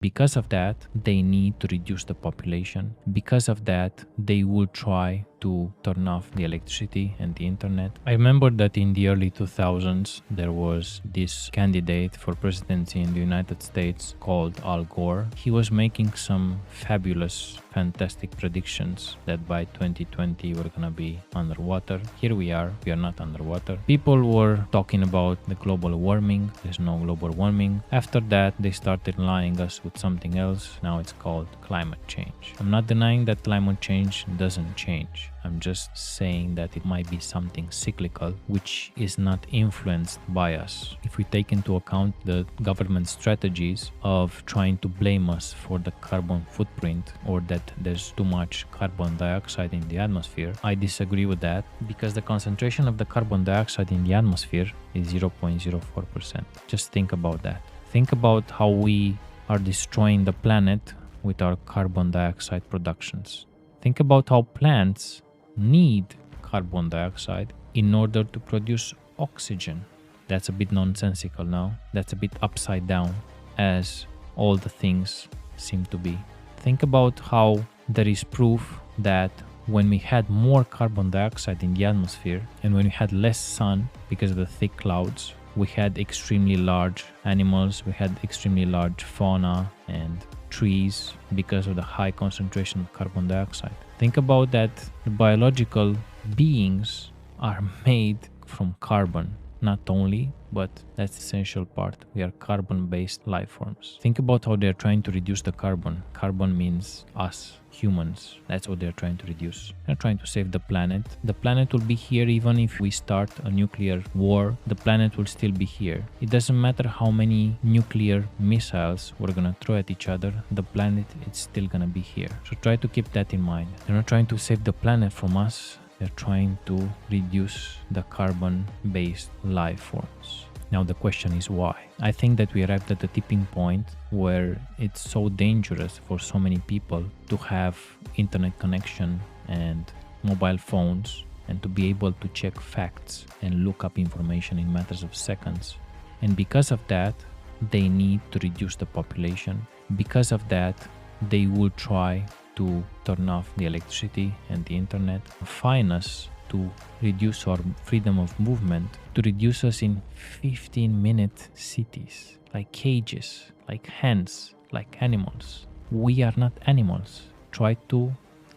Because of that, they need to reduce the population. Because of that, they will try to turn off the electricity and the internet. I remember that in the early 2000s, there was this candidate for presidency in the United States called Al Gore. He was making some fabulous, fantastic predictions that by 2020 we're gonna be underwater. Here we are not underwater. People were talking about the global warming. There's no global warming. After that, they started lying us with something else. Now it's called climate change. I'm not denying that climate change doesn't change. I'm just saying that it might be something cyclical, which is not influenced by us. If we take into account the government strategies of trying to blame us for the carbon footprint or that there's too much carbon dioxide in the atmosphere, I disagree with that because the concentration of the carbon dioxide in the atmosphere is 0.04%. Just think about that. Think about how we are destroying the planet with our carbon dioxide productions. Think about how plants need carbon dioxide in order to produce oxygen. That's a bit nonsensical now. That's a bit upside down, as all the things seem to be. Think about how there is proof that when we had more carbon dioxide in the atmosphere and when we had less sun because of the thick clouds, we had extremely large animals, we had extremely large fauna and trees because of the high concentration of carbon dioxide. Think about that the biological beings are made from carbon, not only, but that's the essential part. We are carbon-based life forms. Think about how they're trying to reduce the carbon. Carbon means us, humans. That's what they're trying to reduce. They're trying to save the planet. The planet will be here even if we start a nuclear war. The planet will still be here. It doesn't matter how many nuclear missiles we're gonna throw at each other. The planet is still gonna be here. So try to keep that in mind. They're not trying to save the planet from us. They're trying to reduce the carbon-based life forms. Now the question is why? I think that we arrived at the tipping point where it's so dangerous for so many people to have internet connection and mobile phones and to be able to check facts and look up information in matters of seconds. And because of that, they need to reduce the population. Because of that, they will try to turn off the electricity and the internet, fine us to reduce our freedom of movement, to reduce us in 15-minute cities, like cages, like hens, like animals. We are not animals. Try to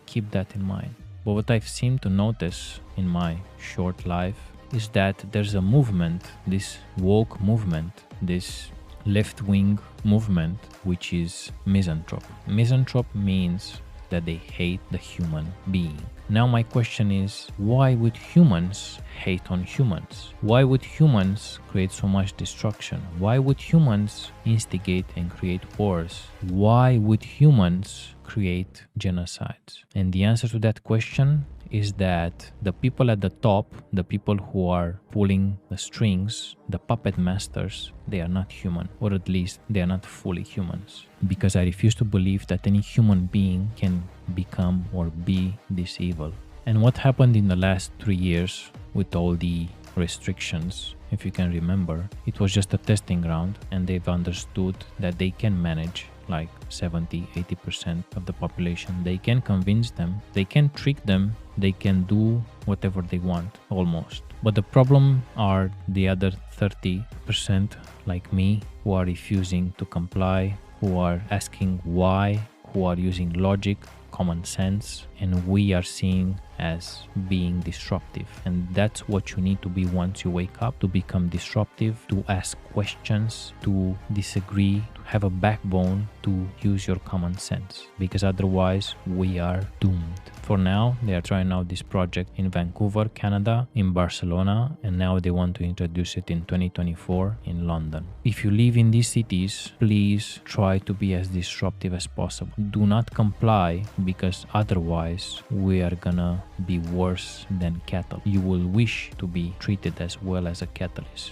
keep that in mind. But what I've seemed to notice in my short life is that there's a movement, this woke movement, this left-wing movement, which is misanthrope. Misanthrope means that they hate the human being. Now my question is, why would humans hate on humans? Why would humans create so much destruction? Why would humans instigate and create wars? Why would humans create genocides? And the answer to that question is that the people at the top, the people who are pulling the strings, the puppet masters, they are not human, or at least they are not fully humans. Because I refuse to believe that any human being can become or be this evil. And what happened in the last 3 years with all the restrictions, if you can remember, it was just a testing ground and they've understood that they can manage like 70-80% of the population. They can convince them, they can trick them, they can do whatever they want almost. But the problem are the other 30% like me who are refusing to comply, who are asking why, who are using logic, common sense, and we are seeing as being disruptive. And that's what you need to be once you wake up, to become disruptive, to ask questions, to disagree, to have a backbone, to use your common sense, because otherwise we are doomed. For now, they are trying out this project in Vancouver, Canada, in Barcelona, and now they want to introduce it in 2024 in London. If you live in these cities, please try to be as disruptive as possible. Do not comply, because otherwise we are gonna be worse than cattle. You will wish to be treated as well as a cattle is.